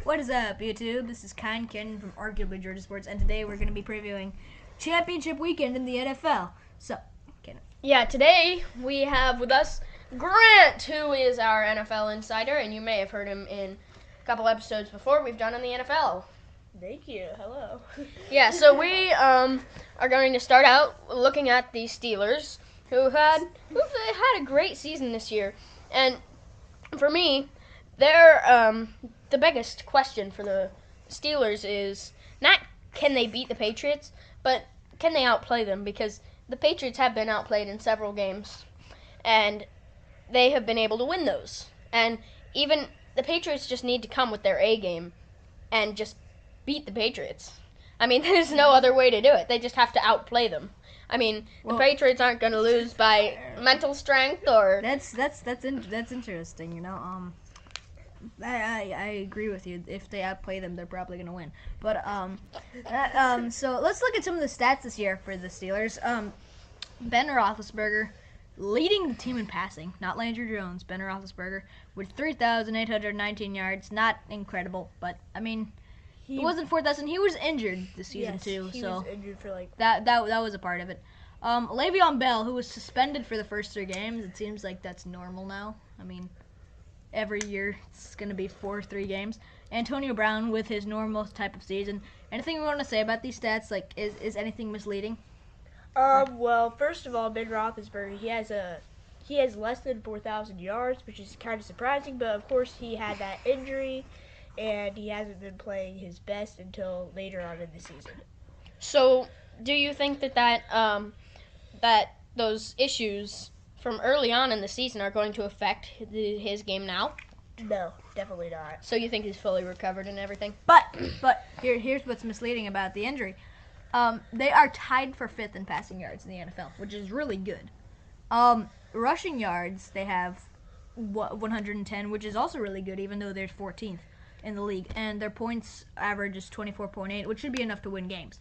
What is up, YouTube? This is Ken from Arguably Georgia Sports, and today we're going to be previewing Championship Weekend in the NFL. So, Ken. Yeah, today we have with us Grant, who is our NFL insider, and you may have heard him in a couple episodes before we've done on the NFL. Thank you. Hello. Yeah, so we are going to start out looking at the Steelers, who've had a great season this year, and for me, they're the biggest question for the Steelers is not can they beat the Patriots, but can they outplay them? Because the Patriots have been outplayed in several games, and they have been able to win those. And even the Patriots just need to come with their A game and just beat the Patriots. I mean, there's no other way to do it. They just have to outplay them. I mean, the Patriots aren't going to lose by mental strength or. That's interesting. You know, I agree with you. If they outplay them, they're probably going to win. But so let's look at some of the stats this year for the Steelers. Ben Roethlisberger leading the team in passing, not Landry Jones. Ben Roethlisberger with 3,819 yards. Not incredible, but I mean, it wasn't 4,000. He was injured this season too, he so was injured for like that was a part of it. Le'Veon Bell, who was suspended for the first 3 games, it seems like that's normal now. I mean, every year it's going to be 3 games. Antonio Brown with his normal type of season. Anything we want to say about these stats? Like, is anything misleading? Well, first of all, Ben Roethlisberger, he has less than 4,000 yards, which is kind of surprising. But of course, he had that injury, and he hasn't been playing his best until later on in the season. So, do you think that those issues from early on in the season are going to affect his game now? No, definitely not. So you think he's fully recovered and everything? But here's what's misleading about the injury. They are tied for 5th in passing yards in the NFL, which is really good. Rushing yards, they have 110, which is also really good, even though they're 14th in the league. And their points average is 24.8, which should be enough to win games.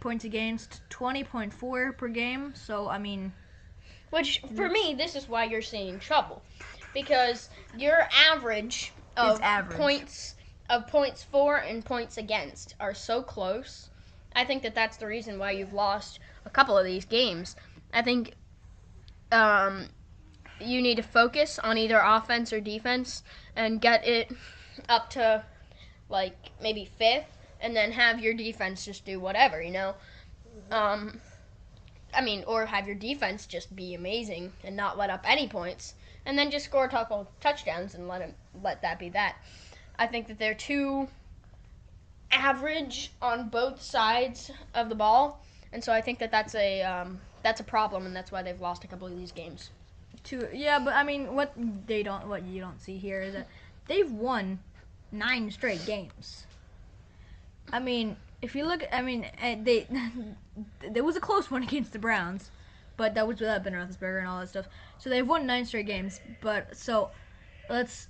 Points against, 20.4 per game. So, I mean... Which, for me, this is why you're seeing trouble. Because your average of points for and points against are so close. I think that's the reason why you've lost a couple of these games. I think you need to focus on either offense or defense and get it up to, like, maybe 5th, and then have your defense just do whatever, you know? Or have your defense just be amazing and not let up any points, and then just score a couple touchdowns and let that be that. I think that they're too average on both sides of the ball, and so I think that's a problem, and that's why they've lost a couple of these games. Yeah, but I mean, what you don't see here is that they've won 9 straight games. I mean, if you look, there was a close one against the Browns, but that was without Ben Roethlisberger and all that stuff. So they've won 9 straight games. But let's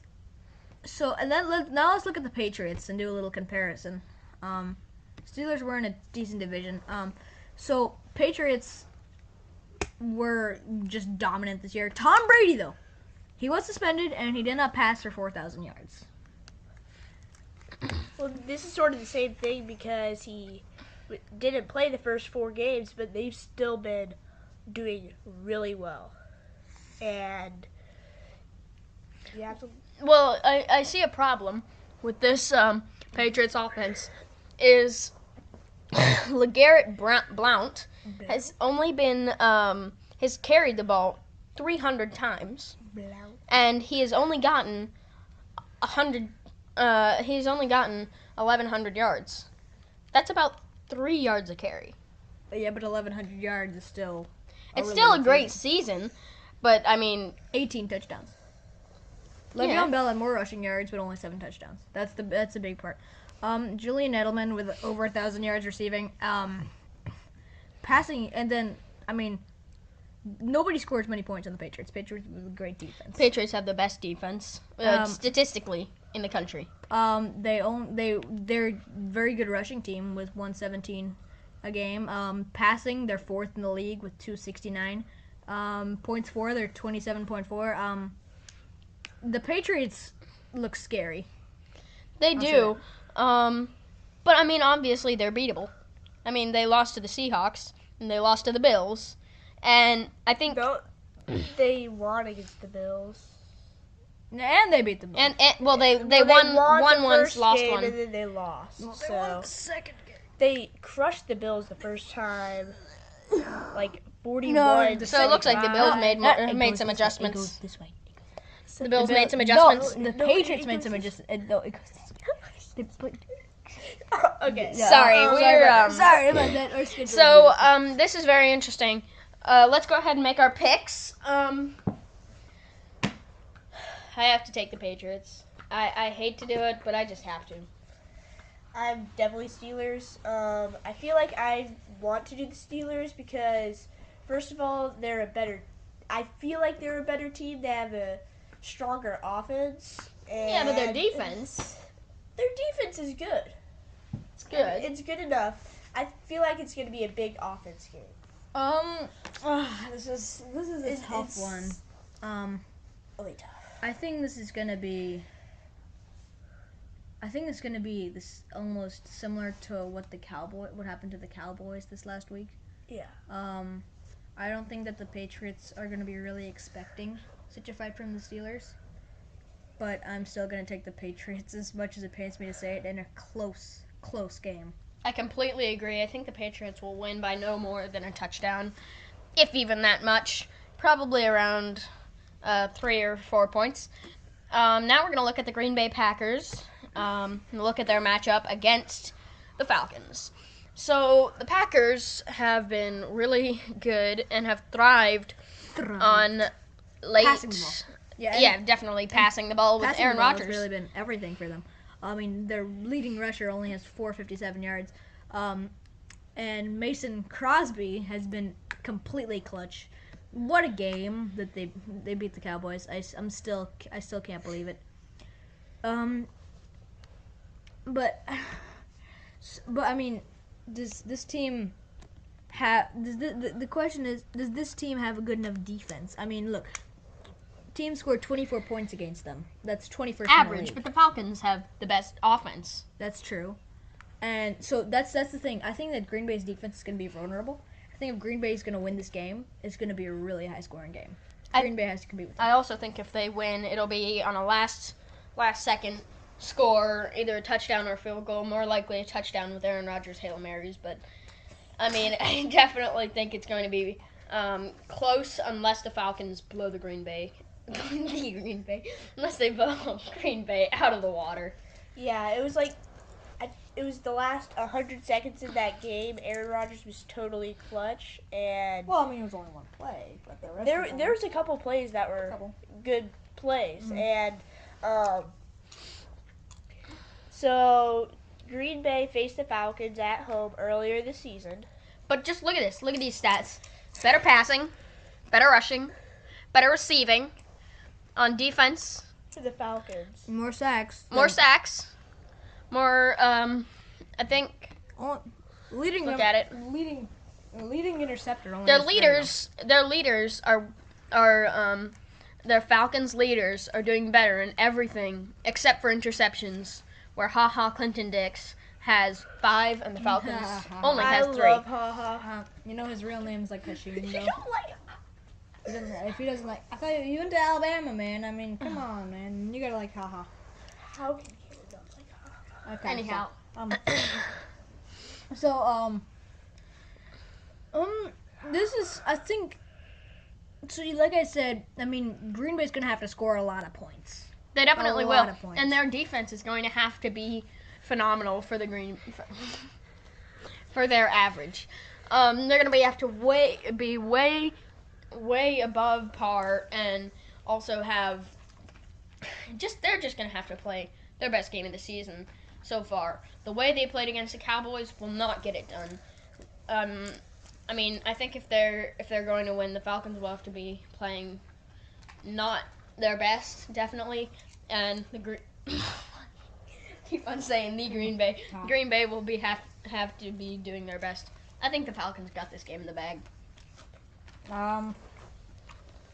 look at the Patriots and do a little comparison. Steelers were in a decent division. So Patriots were just dominant this year. Tom Brady, though, he was suspended and he did not pass for 4,000 yards. Well, this is sort of the same thing because he didn't play the first 4 games, but they've still been doing really well. And you have to... Well, I see a problem with this Patriots offense is LeGarrette Blount has only been has carried the ball 300 times, and he has only gotten 100. He's only gotten 1,100 yards. That's about 3 yards a carry. Yeah, but 1,100 yards is still... It's still a great season, but, I mean... 18 touchdowns. Le'Veon Bell had more rushing yards, but only 7 touchdowns. That's the big part. Julian Edelman with over 1,000 yards receiving. Passing, and then, I mean... Nobody scores many points on the Patriots. Patriots with a great defense. Patriots have the best defense, statistically, in the country. They're very good rushing team with 117 a game. Passing, they're 4th in the league with 269. Points for, they're 27.4. The Patriots look scary. They I'll do. say But I mean, obviously they're beatable. I mean, they lost to the Seahawks and they lost to the Bills, and I think No, they won against the Bills. And they beat the Bills. and well they Well, won the once, first lost game, one. and then they lost. They won So the second game. they crushed the Bills the first time, like 41. No, So it looks like the Bills made It made goes some this way, adjustments. It goes this way. The Bills made some adjustments. No, the No, Patriots it made goes some this- adjustments. No, it goes this way. They put- Okay. Yeah, Sorry, we're sorry about that. Our schedule So is- this is very interesting. Let's go ahead and make our picks. I have to take the Patriots. I hate to do it, but I just have to. I'm definitely Steelers. I feel like I want to do the Steelers because, first of all, I feel like they're a better team. They have a stronger offense. And Yeah, but their defense, Their defense is good. it's good. It's good enough. I feel like it's going to be a big offense game. this is a It's- tough it's- one. Really tough. I think this is gonna be. This almost similar to what happened to the Cowboys this last week. Yeah. I don't think that the Patriots are gonna be really expecting such a fight from the Steelers, but I'm still gonna take the Patriots as much as it pains me to say it in a close game. I completely agree. I think the Patriots will win by no more than a touchdown, if even that much. Probably around 3 or 4 points. Now we're going to look at the Green Bay Packers and look at their matchup against the Falcons. So the Packers have been really good and have thrived on late. Passing the ball. Yeah, definitely passing the ball with Passing Aaron the ball has Rodgers. really been everything for them. I mean, their leading rusher only has 457 yards, and Mason Crosby has been completely clutch. What a game that they beat the Cowboys. I still can't believe it. But I mean, does this team have? The question is, does this team have a good enough defense? I mean, look, team scored 24 points against them. That's 21st in the Average, league. but the Falcons have the best offense. That's true. And so that's the thing. I think that Green Bay's defense is going to be vulnerable. I think if Green Bay is going to win this game, it's going to be a really high-scoring game. Green Bay has to compete with them. I also think if they win, it'll be on a last second score, either a touchdown or a field goal. More likely a touchdown with Aaron Rodgers' Hail Marys. But, I mean, I definitely think it's going to be close unless the Falcons blow the Green Bay. Unless they blow Green Bay out of the water. Yeah, it was like, it was the last 100 seconds in that game. Aaron Rodgers was totally clutch, and Well, I mean, it was only one play, but the rest there was a couple plays that were good plays, and so Green Bay faced the Falcons at home earlier this season. But just look at this. Look at these stats. Better passing, better rushing, better receiving. On defense, For the Falcons. more sacks. more sacks, more, I think, Leading look them- at it. Leading interceptor. Only Their has leaders are their Falcons leaders are doing better in everything except for interceptions, where Clinton Dix has 5 and the Falcons only has 3. I love Ha-Ha. you know his real name's like Hashim, You though. don't like it. If he doesn't like, I thought you went to Alabama, man. I mean, come on, man. You gotta like haha. How can you not like Ha-Ha? Okay. Anyhow. This is, I think. So, like I said, I mean, Green Bay's gonna have to score a lot of points. They definitely A will, lot of points. and their defense is going to have to be phenomenal for the for their average. They're going to have to be way above par, and also have they're just going to have to play their best game of the season so far. The way they played against the Cowboys will not get it done. I mean, I think if they're going to win, the Falcons will have to be playing not their best, definitely, and keep on saying the Green Bay. Green Bay will have to be doing their best. I think the Falcons got this game in the bag.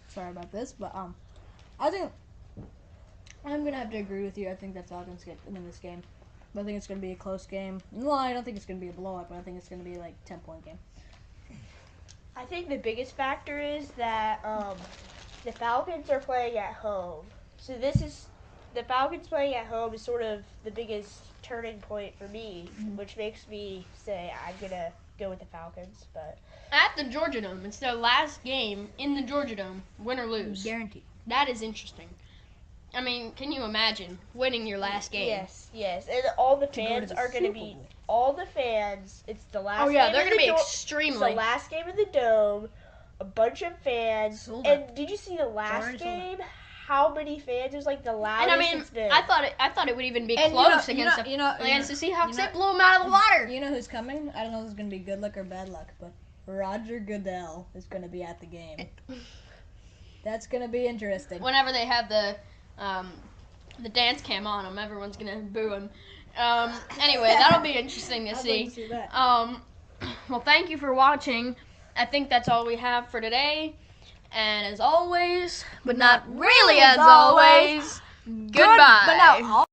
Sorry about this, but I think I'm gonna have to agree with you. I think that Falcons get win this game. But I think it's gonna be a close game. Well, I don't think it's gonna be a blowout, but I think it's gonna be like 10-point game. I think the biggest factor is that the Falcons are playing at home. So the Falcons playing at home is sort of the biggest turning point for me, which makes me say I'm gonna go with the Falcons. But At the Georgia Dome, it's their last game in the Georgia Dome, win or lose. Guaranteed. That is interesting. I mean, can you imagine winning your last game? Yes, and all the To go fans to the are gonna Super be Bowl. all the fans. It's the last. Oh yeah, game they're in gonna the be It's extremely. the last game of the Dome. A bunch of fans. Sold And out. did you see the last already sold out. game? How many fans? It was like the loudest And I mean, it's been. I thought it would even be And close you against the Seahawks. They blew them out of the water. You know who's coming? I don't know if it's gonna be good luck or bad luck, but Roger Goodell is gonna be at the game. That's gonna be interesting. Whenever they have the dance cam on him, everyone's gonna boo him. Anyway, that'll be interesting to I'd like see. to see that. Well, thank you for watching. I think that's all we have for today. And as always, but not really as always, goodbye. But now